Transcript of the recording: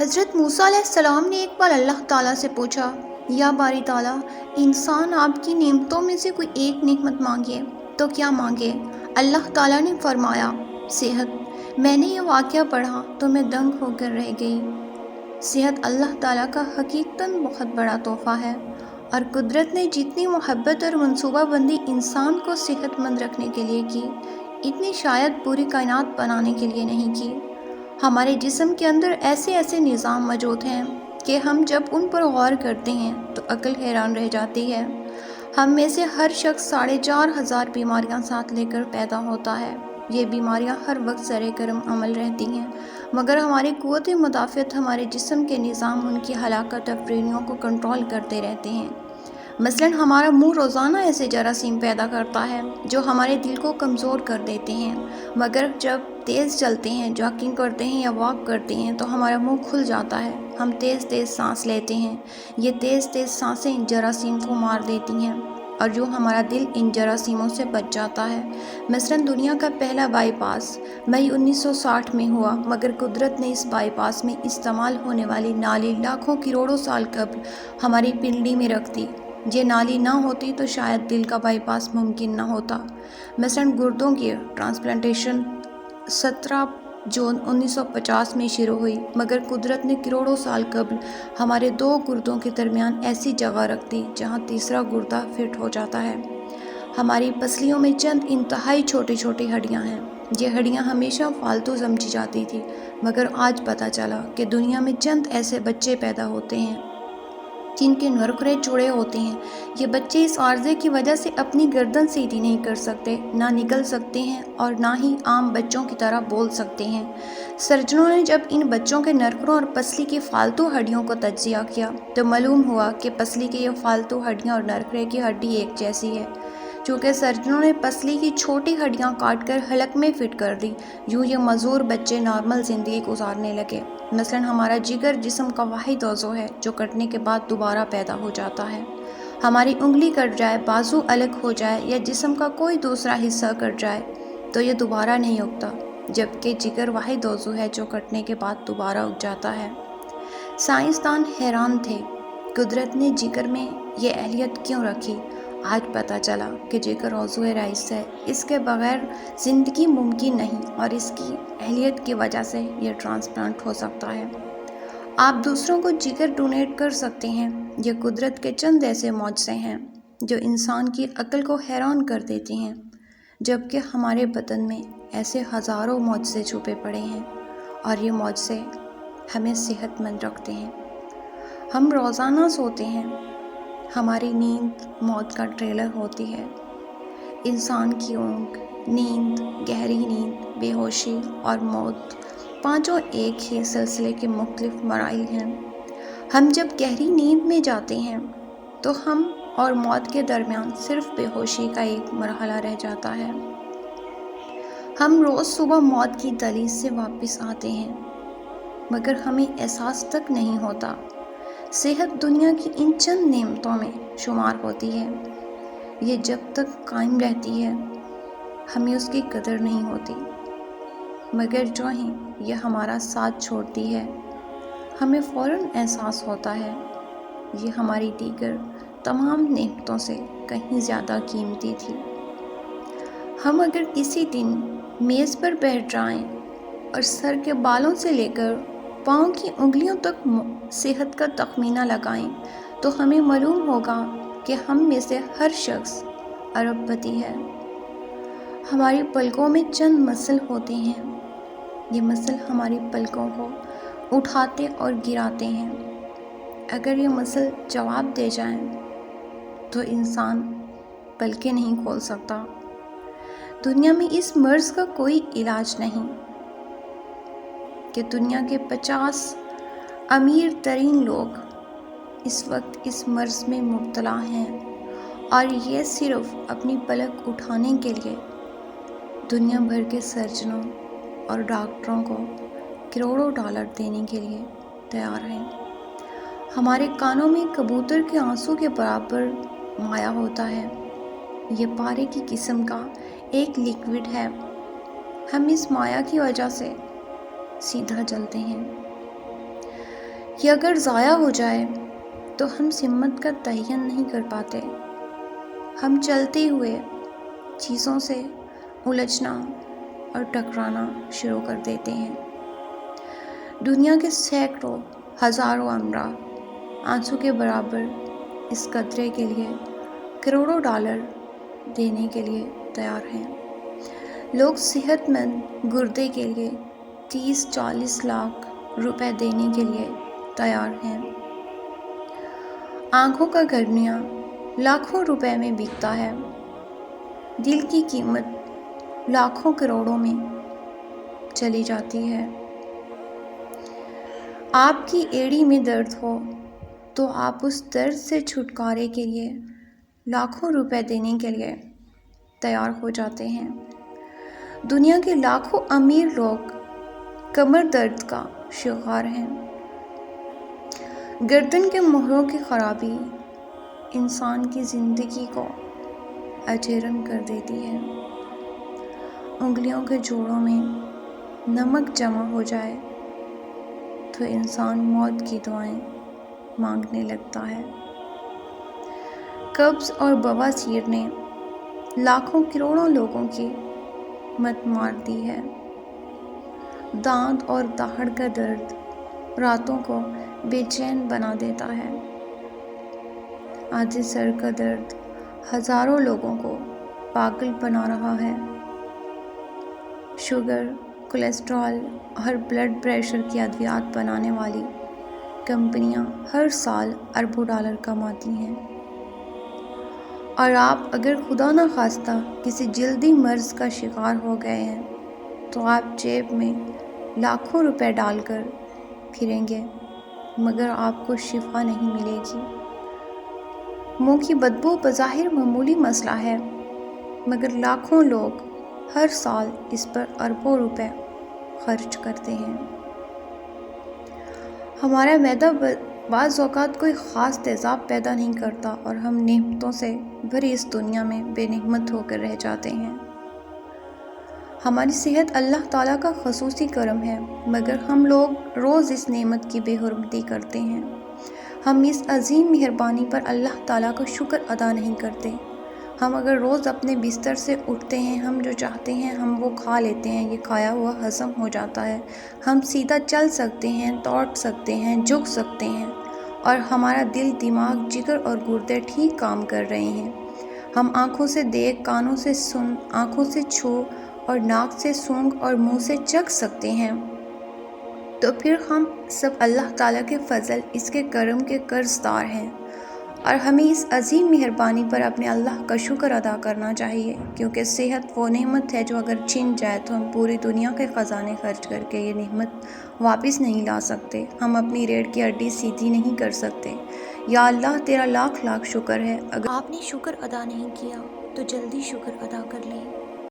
حضرت موسیٰ علیہ السلام نے ایک بار اللہ تعالیٰ سے پوچھا، یا باری تعالیٰ، انسان آپ کی نعمتوں میں سے کوئی ایک نعمت مانگے تو کیا مانگے؟ اللہ تعالیٰ نے فرمایا، صحت۔ میں نے یہ واقعہ پڑھا تو میں دنگ ہو کر رہ گئی۔ صحت اللہ تعالیٰ کا حقیقتاً بہت بڑا تحفہ ہے، اور قدرت نے جتنی محبت اور منصوبہ بندی انسان کو صحت مند رکھنے کے لیے کی، اتنی شاید پوری کائنات بنانے کے لیے نہیں کی۔ ہمارے جسم کے اندر ایسے ایسے نظام موجود ہیں کہ ہم جب ان پر غور کرتے ہیں تو عقل حیران رہ جاتی ہے۔ ہم میں سے ہر شخص 4,500 بیماریاں ساتھ لے کر پیدا ہوتا ہے۔ یہ بیماریاں ہر وقت زیر کرم عمل رہتی ہیں، مگر ہماری قوت مدافعت ہمارے جسم کے نظام ان کی ہلاکت افرینیوں کو کنٹرول کرتے رہتے ہیں۔ مثلاً ہمارا منہ روزانہ ایسے جراثیم پیدا کرتا ہے جو ہمارے دل کو کمزور کر دیتے ہیں، مگر جب تیز چلتے ہیں، جاگنگ کرتے ہیں یا واک کرتے ہیں تو ہمارا منہ کھل جاتا ہے، ہم تیز تیز سانس لیتے ہیں۔ یہ تیز تیز سانسیں جراثیم کو مار دیتی ہیں، اور جو ہمارا دل ان جراثیموں سے بچ جاتا ہے۔ مثلاً دنیا کا پہلا بائی پاس مئی 1960 میں ہوا، مگر قدرت نے اس بائی پاس میں استعمال ہونے والی نالی لاکھوں کروڑوں سال قبل ہماری پنڈلی میں رکھ دی۔ یہ نالی نہ ہوتی تو شاید دل کا بائی پاس ممکن نہ ہوتا۔ مثلاً گردوں کی ٹرانسپلانٹیشن 17 جون 1950 میں شروع ہوئی، مگر قدرت نے کروڑوں سال قبل ہمارے 2 گردوں کے درمیان ایسی جگہ رکھ دی جہاں تیسرا گردہ فٹ ہو جاتا ہے۔ ہماری پسلیوں میں چند انتہائی چھوٹی چھوٹی ہڈیاں ہیں۔ یہ ہڈیاں ہمیشہ فالتو سمجھی جاتی تھی، مگر آج پتہ چلا کہ دنیا میں چند ایسے بچے پیدا ہوتے ہیں جن کے نرخرے چوڑے ہوتے ہیں۔ یہ بچے اس عارضے کی وجہ سے اپنی گردن سیدھی نہیں کر سکتے، نہ نگل سکتے ہیں اور نہ ہی عام بچوں کی طرح بول سکتے ہیں۔ سرجنوں نے جب ان بچوں کے نرخروں اور پسلی کی فالتو ہڈیوں کو تجزیہ کیا تو معلوم ہوا کہ پسلی کے یہ فالتو ہڈیاں اور نرخرے کی ہڈی ایک جیسی ہے۔ چونکہ سرجنوں نے پسلی کی چھوٹی ہڈیاں کاٹ کر حلق میں فٹ کر دی، یوں یہ معذور بچے نارمل زندگی گزارنے لگے۔ مثلاً ہمارا جگر جسم کا واحد عضو ہے جو کٹنے کے بعد دوبارہ پیدا ہو جاتا ہے۔ ہماری انگلی کٹ جائے، بازو الگ ہو جائے یا جسم کا کوئی دوسرا حصہ کٹ جائے تو یہ دوبارہ نہیں اگتا، جبکہ جگر واحد عضو ہے جو کٹنے کے بعد دوبارہ اگ جاتا ہے۔ سائنسدان حیران تھے، قدرت نے جگر میں یہ اہلیت کیوں رکھی؟ آج پتہ چلا کہ جگر عضو رئیس ہے، اس کے بغیر زندگی ممکن نہیں، اور اس کی اہلیت کی وجہ سے یہ ٹرانسپلانٹ ہو سکتا ہے۔ آپ دوسروں کو جگر ڈونیٹ کر سکتے ہیں۔ یہ قدرت کے چند ایسے معجزے ہیں جو انسان کی عقل کو حیران کر دیتے ہیں، جبکہ ہمارے بدن میں ایسے ہزاروں معجزے چھپے پڑے ہیں، اور یہ معجزے ہمیں صحت مند رکھتے ہیں۔ ہم روزانہ سوتے ہیں، ہماری نیند موت کا ٹریلر ہوتی ہے۔ انسان کی اونگ، نیند، گہری نیند، بے ہوشی اور موت، پانچوں ایک ہی سلسلے کے مختلف مراحل ہیں۔ ہم جب گہری نیند میں جاتے ہیں تو ہم اور موت کے درمیان صرف بے ہوشی کا ایک مرحلہ رہ جاتا ہے۔ ہم روز صبح موت کی دہلیز سے واپس آتے ہیں، مگر ہمیں احساس تک نہیں ہوتا۔ صحت دنیا کی ان چند نعمتوں میں شمار ہوتی ہے۔ یہ جب تک قائم رہتی ہے ہمیں اس کی قدر نہیں ہوتی، مگر جو ہی یہ ہمارا ساتھ چھوڑتی ہے ہمیں فوراً احساس ہوتا ہے یہ ہماری دیگر تمام نعمتوں سے کہیں زیادہ قیمتی تھی۔ ہم اگر کسی دن میز پر بیٹھ جائیں اور سر کے بالوں سے لے کر پاؤں کی انگلیوں تک صحت کا تخمینہ لگائیں تو ہمیں معلوم ہوگا کہ ہم میں سے ہر شخص ارب پتی ہے۔ ہماری پلکوں میں چند مسل ہوتے ہیں، یہ مسل ہماری پلکوں کو اٹھاتے اور گراتے ہیں۔ اگر یہ مسل جواب دے جائیں تو انسان پلکیں نہیں کھول سکتا۔ دنیا میں اس مرض کا کوئی علاج نہیں کہ دنیا کے 50 امیر ترین لوگ اس وقت اس مرض میں مبتلا ہیں، اور یہ صرف اپنی پلک اٹھانے کے لیے دنیا بھر کے سرجنوں اور ڈاکٹروں کو کروڑوں ڈالر دینے کے لیے تیار ہیں۔ ہمارے کانوں میں کبوتر کے آنسو کے برابر مایع ہوتا ہے۔ یہ پارے کی قسم کا ایک لیکوڈ ہے۔ ہم اس مایع کی وجہ سے سیدھا چلتے ہیں۔ یہ اگر ضائع ہو جائے تو ہم ہمت کا تعین نہیں کر پاتے. ہم چلتے ہوئے چیزوں سے الجھنا اور ٹکرانا شروع کر دیتے ہیں. دنیا کے سینکڑوں ہزاروں امراء آنسو کے برابر اس قطرے کے لیے کروڑوں ڈالر دینے کے لیے تیار ہیں. لوگ صحت مند گردے کے لیے 30-40 لاکھ روپے دینے کے لیے تیار ہیں. آنکھوں کا گرنیا لاکھوں روپے میں بکتا ہے. دل کی قیمت لاکھوں کروڑوں میں چلی جاتی ہے. آپ کی ایڑی میں درد ہو تو آپ اس درد سے چھٹکارے کے لیے لاکھوں روپے دینے کے لیے تیار ہو جاتے ہیں. دنیا کے لاکھوں امیر لوگ کمر درد کا شکار ہیں. گردن کے موڑوں کی خرابی انسان کی زندگی کو اجیرن کر دیتی ہے. انگلیوں کے جوڑوں میں نمک جمع ہو جائے تو انسان موت کی دعائیں مانگنے لگتا ہے. قبض اور بواسیر نے لاکھوں کروڑوں لوگوں کی مت مار دی ہے. دانت اور دہڑ کا درد راتوں کو بے چین بنا دیتا ہے. آدھے سر کا درد ہزاروں لوگوں کو پاگل بنا رہا ہے. شوگر، کولیسٹرول اور بلڈ پریشر کی ادویات بنانے والی کمپنیاں ہر سال اربوں ڈالر کماتی ہیں. اور آپ اگر خدا نخواستہ کسی جلدی مرض کا شکار ہو گئے ہیں تو آپ جیب میں لاکھوں روپے ڈال کر پھریں گے مگر آپ کو شفا نہیں ملے گی. منہ کی بدبو بظاہر معمولی مسئلہ ہے مگر لاکھوں لوگ ہر سال اس پر اربوں روپے خرچ کرتے ہیں. ہمارا معدہ بعض اوقات کوئی خاص تیزاب پیدا نہیں کرتا اور ہم نعمتوں سے بھری اس دنیا میں بے نعمت ہو کر رہ جاتے ہیں. ہماری صحت اللہ تعالیٰ کا خصوصی کرم ہے مگر ہم لوگ روز اس نعمت کی بے حرمتی کرتے ہیں. ہم اس عظیم مہربانی پر اللہ تعالیٰ کا شکر ادا نہیں کرتے. ہم اگر روز اپنے بستر سے اٹھتے ہیں ہم جو چاہتے ہیں ہم وہ کھا لیتے ہیں. یہ کھایا ہوا ہضم ہو جاتا ہے. ہم سیدھا چل سکتے ہیں، دوڑ سکتے ہیں، جھک سکتے ہیں اور ہمارا دل، دماغ، جگر اور گردے ٹھیک کام کر رہے ہیں. ہم آنکھوں سے دیکھ، کانوں سے سن، آنکھوں سے چھو اور ناک سے سونگھ اور منہ سے چکھ سکتے ہیں. تو پھر ہم سب اللہ تعالیٰ کے فضل، اس کے کرم کے قرض دار ہیں اور ہمیں اس عظیم مہربانی پر اپنے اللہ کا شکر ادا کرنا چاہیے کیونکہ صحت وہ نعمت ہے جو اگر چھن جائے تو ہم پوری دنیا کے خزانے خرچ کر کے یہ نعمت واپس نہیں لا سکتے. ہم اپنی ریڑھ کی ہڈی سیدھی نہیں کر سکتے. یا اللہ تیرا لاکھ لاکھ شکر ہے. اگر آپ نے شکر ادا نہیں کیا تو جلدی شکر ادا کر لیں.